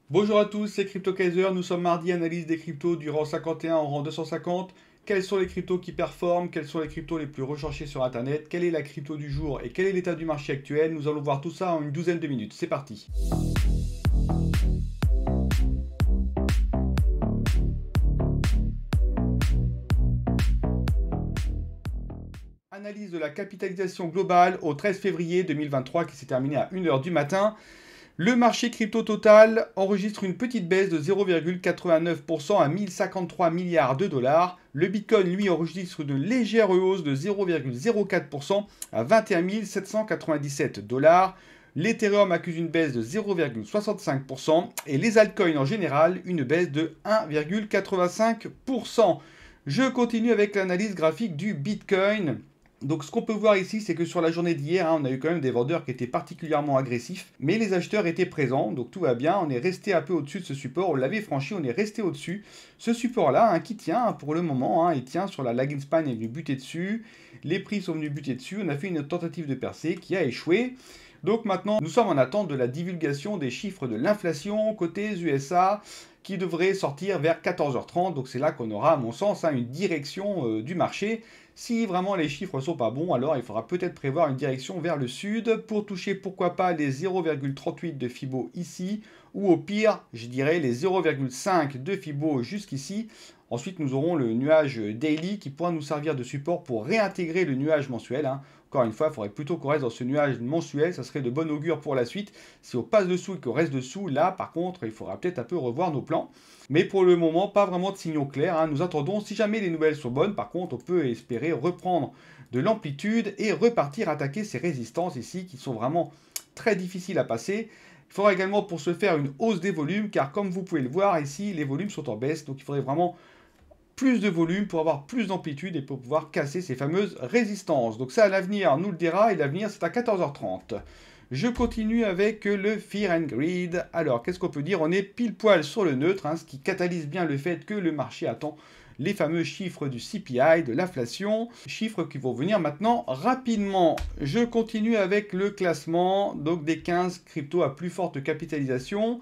Bonjour à tous, c'est Crypto Kaiser. Nous sommes mardi, analyse des cryptos du rang 51 au rang 250. Quels sont les cryptos qui performent? Quels sont les cryptos les plus recherchés sur Internet? Quelle est la crypto du jour et quel est l'état du marché actuel? Nous allons voir tout ça en une douzaine de minutes. C'est parti. Analyse de la capitalisation globale au 13 février 2023 qui s'est terminée à 1 heure du matin. Le marché crypto total enregistre une petite baisse de 0,89% à 1053 milliards de dollars. Le Bitcoin, lui, enregistre une légère hausse de 0,04% à 21 797 dollars. L'Ethereum accuse une baisse de 0,65% et les altcoins en général une baisse de 1,85%. Je continue avec l'analyse graphique du Bitcoin. Donc ce qu'on peut voir ici, c'est que sur la journée d'hier, on a eu quand même des vendeurs qui étaient particulièrement agressifs, mais les acheteurs étaient présents, donc tout va bien. On est resté un peu au-dessus de ce support, on l'avait franchi, on est resté au-dessus. Ce support-là, qui tient pour le moment, il tient sur la lagging span, il est venu buter dessus. Les prix sont venus buter dessus, on a fait une tentative de percée qui a échoué. Donc maintenant, nous sommes en attente de la divulgation des chiffres de l'inflation côté USA qui devrait sortir vers 14h30. Donc c'est là qu'on aura, à mon sens, une direction du marché. Si vraiment les chiffres sont pas bons, alors il faudra peut-être prévoir une direction vers le sud pour toucher pourquoi pas les 0,38 de Fibo ici, ou au pire, je dirais les 0,5 de Fibo jusqu'ici. Ensuite, nous aurons le nuage daily qui pourra nous servir de support pour réintégrer le nuage mensuel. Encore une fois, il faudrait plutôt qu'on reste dans ce nuage mensuel, ça serait de bon augure pour la suite. Si on passe dessous et qu'on reste dessous, là par contre, il faudra peut-être un peu revoir nos plans. Mais pour le moment, pas vraiment de signaux clairs. Nous attendons, si jamais les nouvelles sont bonnes, par contre, on peut espérer reprendre de l'amplitude et repartir attaquer ces résistances ici qui sont vraiment très difficiles à passer. Il faudra également pour ce faire une hausse des volumes, car comme vous pouvez le voir ici, les volumes sont en baisse, donc il faudrait vraiment plus de volume pour avoir plus d'amplitude et pour pouvoir casser ces fameuses résistances. Donc ça, l'avenir nous le dira, et l'avenir c'est à 14h30. Je continue avec le Fear and Greed. Alors, qu'est-ce qu'on peut dire? On est pile poil sur le neutre, ce qui catalyse bien le fait que le marché attend les fameux chiffres du CPI, de l'inflation, chiffres qui vont venir maintenant rapidement. Je continue avec le classement donc des 15 cryptos à plus forte capitalisation.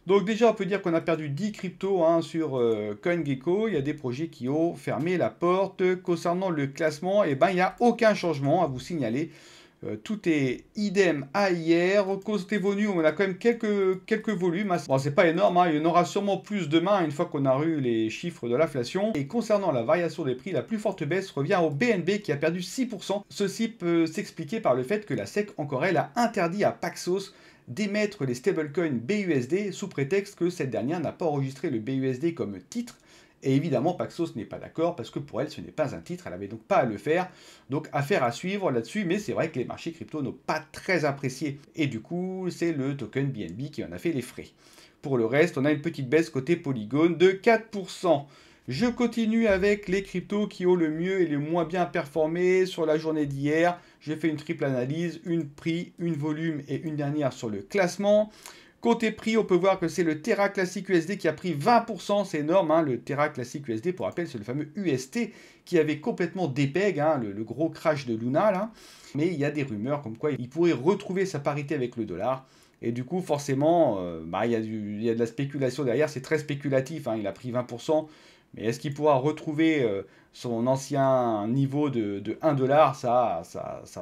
Donc déjà, on peut dire qu'on a perdu 10 cryptos sur CoinGecko. Il y a des projets qui ont fermé la porte. Concernant le classement, il n'y a aucun changement à vous signaler. Tout est idem à hier. Côté volume, on a quand même quelques volumes. Bon, c'est pas énorme, il y en aura sûrement plus demain une fois qu'on a eu les chiffres de l'inflation. Et concernant la variation des prix, la plus forte baisse revient au BNB qui a perdu 6%. Ceci peut s'expliquer par le fait que la SEC, encore elle, a interdit à Paxos d'émettre les stablecoins BUSD sous prétexte que cette dernière n'a pas enregistré le BUSD comme titre. Et évidemment, Paxos n'est pas d'accord parce que pour elle, ce n'est pas un titre, elle n'avait donc pas à le faire. Donc, affaire à suivre là-dessus, mais c'est vrai que les marchés crypto n'ont pas très apprécié. Et du coup, c'est le token BNB qui en a fait les frais. Pour le reste, on a une petite baisse côté Polygon de 4%. Je continue avec les cryptos qui ont le mieux et le moins bien performé sur la journée d'hier. J'ai fait une triple analyse, une prix, une volume et une dernière sur le classement. Côté prix, on peut voir que c'est le Terra Classic USD qui a pris 20%, c'est énorme. Le Terra Classic USD, pour rappel, c'est le fameux UST qui avait complètement dépeg, le gros crash de Luna. Là. Mais il y a des rumeurs comme quoi il pourrait retrouver sa parité avec le dollar. Et du coup, forcément, il y a de la spéculation derrière, c'est très spéculatif, il a pris 20%. Mais est-ce qu'il pourra retrouver son ancien niveau de 1 dollar? Ça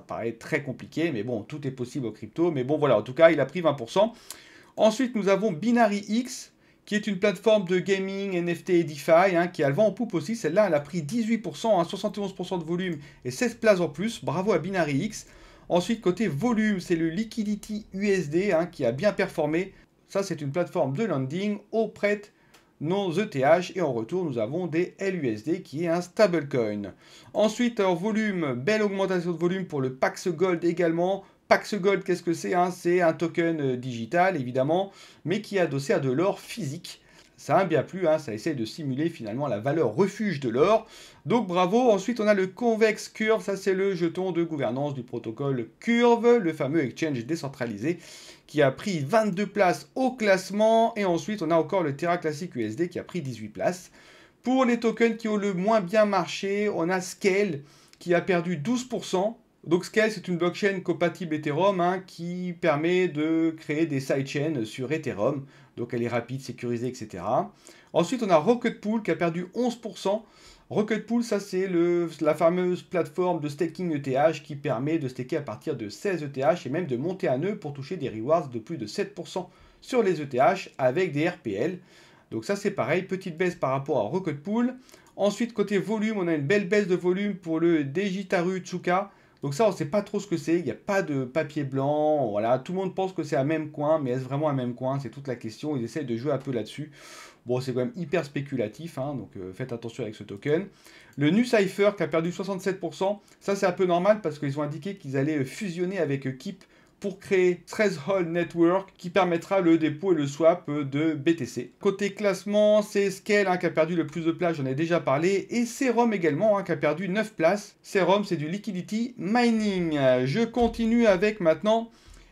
paraît très compliqué, mais bon, tout est possible au crypto. Mais bon, voilà, en tout cas, il a pris 20%. Ensuite, nous avons Binary X, qui est une plateforme de gaming, NFT et DeFi, qui a le vent en poupe aussi. Celle-là, elle a pris 18%, 71% de volume et 16 places en plus. Bravo à Binary X. Ensuite, côté volume, c'est le Liquidity USD qui a bien performé. Ça, c'est une plateforme de lending auprès de nos ETH et en retour, nous avons des LUSD qui est un stablecoin. Ensuite, en volume, belle augmentation de volume pour le Pax Gold également. Pax Gold, qu'est-ce que c'est? C'est un token digital, évidemment, mais qui est adossé à de l'or physique. Ça a bien plu, ça essaie de simuler finalement la valeur refuge de l'or. Donc bravo. Ensuite, on a le Convex Curve, ça c'est le jeton de gouvernance du protocole Curve, le fameux exchange décentralisé, qui a pris 22 places au classement. Et ensuite, on a encore le Terra Classic USD qui a pris 18 places. Pour les tokens qui ont le moins bien marché, on a Scale qui a perdu 12%. Donc Scale, c'est une blockchain compatible Ethereum hein, qui permet de créer des sidechains sur Ethereum. Donc elle est rapide, sécurisée, etc. Ensuite, on a Rocket Pool qui a perdu 11%. Rocket Pool, ça c'est la fameuse plateforme de staking ETH qui permet de staker à partir de 16 ETH et même de monter un nœud pour toucher des rewards de plus de 7% sur les ETH avec des RPL. Donc ça c'est pareil, petite baisse par rapport à Rocket Pool. Ensuite, côté volume, on a une belle baisse de volume pour le Dejitaru Tsuka. Donc ça, on ne sait pas trop ce que c'est, il n'y a pas de papier blanc, voilà, tout le monde pense que c'est un même coin, mais est-ce vraiment un même coin? C'est toute la question, ils essayent de jouer un peu là-dessus. Bon, c'est quand même hyper spéculatif, hein, donc faites attention avec ce token. Le NuCypher qui a perdu 67%, ça c'est un peu normal parce qu'ils ont indiqué qu'ils allaient fusionner avec Keep pour créer Threshold Network qui permettra le dépôt et le swap de BTC. Côté classement, c'est Scale hein, qui a perdu le plus de places, j'en ai déjà parlé, et Serum également hein, qui a perdu 9 places. Serum, c'est du liquidity mining. Je continue avec maintenant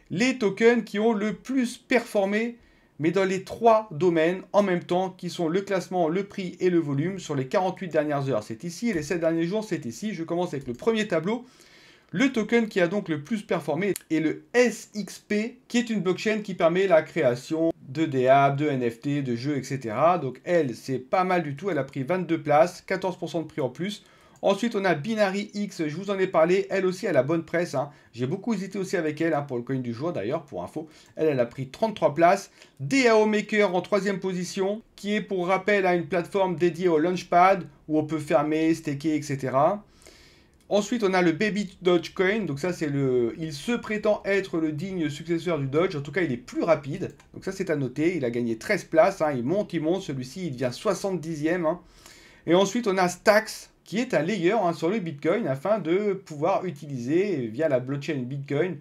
les tokens qui ont le plus performé, mais dans les 3 domaines en même temps, qui sont le classement, le prix et le volume sur les 48 dernières heures. C'est ici, et les 7 derniers jours, c'est ici. Je commence avec le premier tableau. Le token qui a donc le plus performé est le SXP, qui est une blockchain qui permet la création de DApp, de NFT, de jeux, etc. Donc elle, c'est pas mal du tout. Elle a pris 22 places, 14% de prix en plus. Ensuite, on a Binary X, je vous en ai parlé. Elle aussi, elle a bonne presse. Hein. J'ai beaucoup hésité aussi avec elle, hein, pour le coin du jour d'ailleurs, pour info. Elle a pris 33 places. DAO Maker en 3e position, qui est pour rappel à une plateforme dédiée au Launchpad, où on peut fermer, staker, etc. Ensuite, on a le Baby Dogecoin. Donc ça, c'est il se prétend être le digne successeur du Doge. En tout cas, il est plus rapide. Donc ça, c'est à noter. Il a gagné 13 places. Hein. Il monte. Celui-ci, il devient 70e. Hein. Et ensuite, on a Stacks, qui est un layer hein, sur le Bitcoin afin de pouvoir utiliser via la blockchain Bitcoin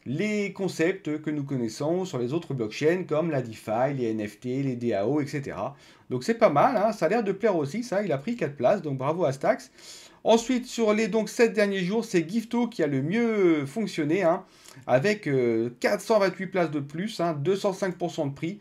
les concepts que nous connaissons sur les autres blockchains comme la DeFi, les NFT, les DAO, etc. Donc c'est pas mal, hein. Ça a l'air de plaire aussi, ça. Il a pris 4 places, donc bravo à Stacks. Ensuite, sur les 7 derniers jours, c'est Gifto qui a le mieux fonctionné, hein, avec 428 places de plus, hein, 205% de prix,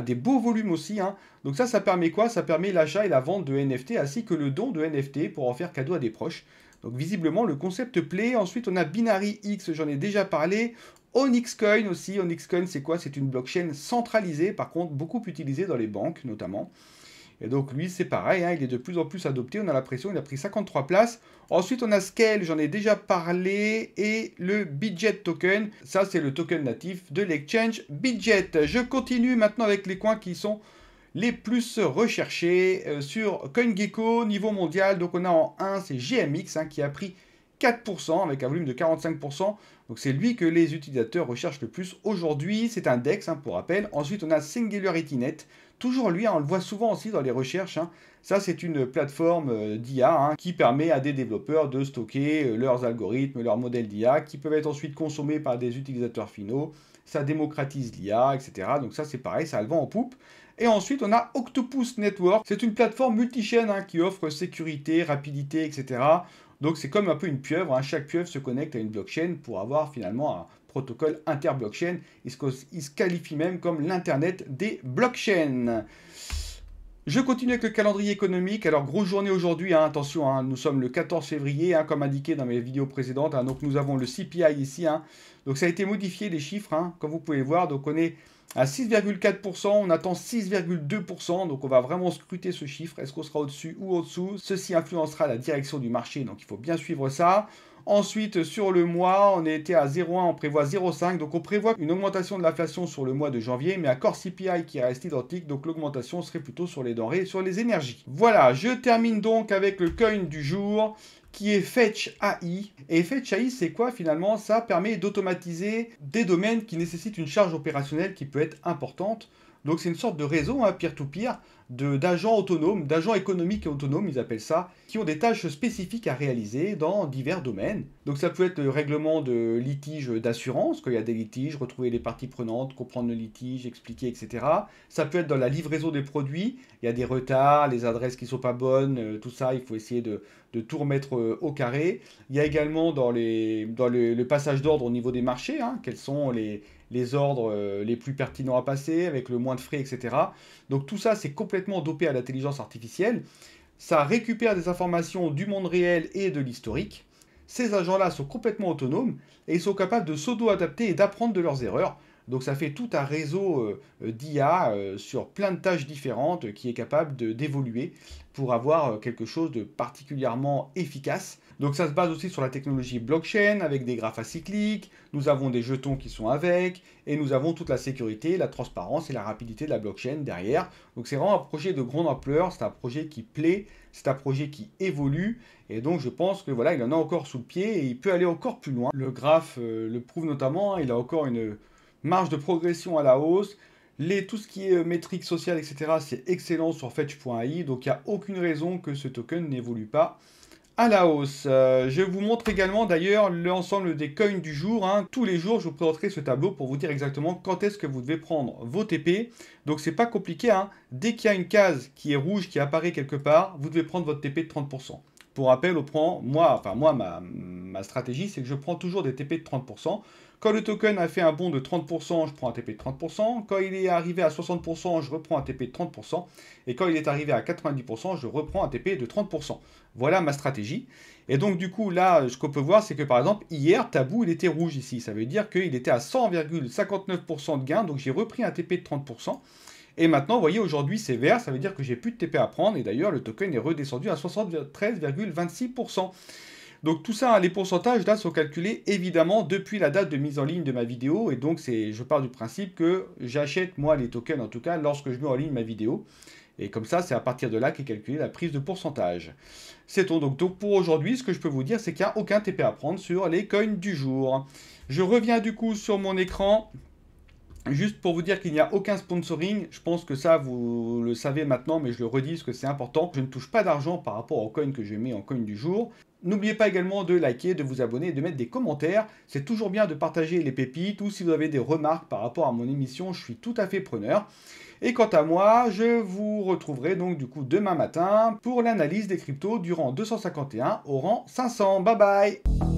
des beaux volumes aussi. Hein. Donc ça permet quoi? Ça permet l'achat et la vente de NFT, ainsi que le don de NFT pour en faire cadeau à des proches. Donc visiblement, le concept plaît. Ensuite, on a Binary X, j'en ai déjà parlé. Onyx Coin aussi. Onyx Coin, c'est quoi? C'est une blockchain centralisée, par contre, beaucoup utilisée dans les banques, notamment. Et donc lui, c'est pareil, hein, il est de plus en plus adopté, on a l'impression, il a pris 53 places. Ensuite, on a Scale, j'en ai déjà parlé, et le Bitget Token, ça c'est le token natif de l'exchange Bitget. Je continue maintenant avec les coins qui sont les plus recherchés sur CoinGecko, niveau mondial. Donc on a en 1, c'est GMX, hein, qui a pris 4% avec un volume de 45%. Donc c'est lui que les utilisateurs recherchent le plus aujourd'hui. C'est un DEX, hein, pour rappel. Ensuite, on a SingularityNet. Toujours lui, hein, on le voit souvent aussi dans les recherches. Hein. Ça, c'est une plateforme d'IA hein, qui permet à des développeurs de stocker leurs algorithmes, leurs modèles d'IA, qui peuvent être ensuite consommés par des utilisateurs finaux. Ça démocratise l'IA, etc. Donc ça, c'est pareil, ça a le vent en poupe. Et ensuite, on a Octopus Network. C'est une plateforme multichaîne hein, qui offre sécurité, rapidité, etc. Donc c'est comme un peu une pieuvre. Hein. Chaque pieuvre se connecte à une blockchain pour avoir finalement un protocole inter-blockchain. Il se qualifie même comme l'Internet des blockchains. Je continue avec le calendrier économique. Alors, grosse journée aujourd'hui, hein, attention, hein, nous sommes le 14 février, hein, comme indiqué dans mes vidéos précédentes. Hein, donc, nous avons le CPI ici. Hein. Donc, ça a été modifié, les chiffres, hein, comme vous pouvez voir. Donc, on est à 6,4%, on attend 6,2%. Donc, on va vraiment scruter ce chiffre. Est-ce qu'on sera au-dessus ou au-dessous? Ceci influencera la direction du marché, donc il faut bien suivre ça. Ensuite, sur le mois, on était à 0,1, on prévoit 0,5. Donc, on prévoit une augmentation de l'inflation sur le mois de janvier, mais accord CPI qui reste identique. Donc, l'augmentation serait plutôt sur les denrées et sur les énergies. Voilà, je termine donc avec le coin du jour qui est Fetch AI. Et Fetch AI, c'est quoi finalement? Ça permet d'automatiser des domaines qui nécessitent une charge opérationnelle qui peut être importante. Donc, c'est une sorte de réseau, hein, peer-to-peer, d'agents autonomes, d'agents économiques et autonomes, ils appellent ça, qui ont des tâches spécifiques à réaliser dans divers domaines. Donc ça peut être le règlement de litiges d'assurance, quand il y a des litiges, retrouver les parties prenantes, comprendre le litige, expliquer, etc. Ça peut être dans la livraison des produits, il y a des retards, les adresses qui ne sont pas bonnes, tout ça, il faut essayer de tout remettre au carré. Il y a également dans le passage d'ordre au niveau des marchés, hein, quels sont les ordres les plus pertinents à passer, avec le moins de frais, etc. Donc tout ça, c'est complètement dopé à l'intelligence artificielle. Ça récupère des informations du monde réel et de l'historique. Ces agents-là sont complètement autonomes et ils sont capables de s'auto-adapter et d'apprendre de leurs erreurs. Donc ça fait tout un réseau d'IA sur plein de tâches différentes qui est capable d'évoluer pour avoir quelque chose de particulièrement efficace. Donc ça se base aussi sur la technologie blockchain avec des graphes acycliques, nous avons des jetons qui sont avec, et nous avons toute la sécurité, la transparence et la rapidité de la blockchain derrière. Donc c'est vraiment un projet de grande ampleur, c'est un projet qui plaît, c'est un projet qui évolue, et donc je pense que voilà, il en a encore sous le pied et il peut aller encore plus loin. Le graphe le prouve notamment, il a encore une marge de progression à la hausse. Tout ce qui est métrique sociale, etc., c'est excellent sur Fetch.ai, donc il n'y a aucune raison que ce token n'évolue pas à la hausse. Je vous montre également d'ailleurs l'ensemble des coins du jour, hein. Tous les jours, je vous présenterai ce tableau pour vous dire exactement quand est-ce que vous devez prendre vos TP. Donc c'est pas compliqué, hein. Dès qu'il y a une case qui est rouge, qui apparaît quelque part, vous devez prendre votre TP de 30%. Pour rappel, ma stratégie, c'est que je prends toujours des TP de 30%. Quand le token a fait un bond de 30%, je prends un TP de 30%. Quand il est arrivé à 60%, je reprends un TP de 30%. Et quand il est arrivé à 90%, je reprends un TP de 30%. Voilà ma stratégie. Et donc, du coup, là, ce qu'on peut voir, c'est que par exemple, hier, Tabou, il était rouge ici. Ça veut dire qu'il était à 100,59% de gain. Donc, j'ai repris un TP de 30%. Et maintenant, vous voyez, aujourd'hui, c'est vert. Ça veut dire que j'ai plus de TP à prendre. Et d'ailleurs, le token est redescendu à 73,26%. Donc tout ça, les pourcentages là sont calculés évidemment depuis la date de mise en ligne de ma vidéo. Et donc je pars du principe que j'achète moi les tokens en tout cas lorsque je mets en ligne ma vidéo. Et comme ça, c'est à partir de là qu'est calculée la prise de pourcentage. C'est tout. Donc pour aujourd'hui, ce que je peux vous dire, c'est qu'il n'y a aucun TP à prendre sur les coins du jour. Je reviens du coup sur mon écran. Juste pour vous dire qu'il n'y a aucun sponsoring, je pense que ça vous le savez maintenant, mais je le redis parce que c'est important. Je ne touche pas d'argent par rapport aux coins que je mets en coin du jour. N'oubliez pas également de liker, de vous abonner et de mettre des commentaires. C'est toujours bien de partager les pépites ou si vous avez des remarques par rapport à mon émission, je suis tout à fait preneur. Et quant à moi, je vous retrouverai donc du coup demain matin pour l'analyse des cryptos du rang 251 au rang 500. Bye bye!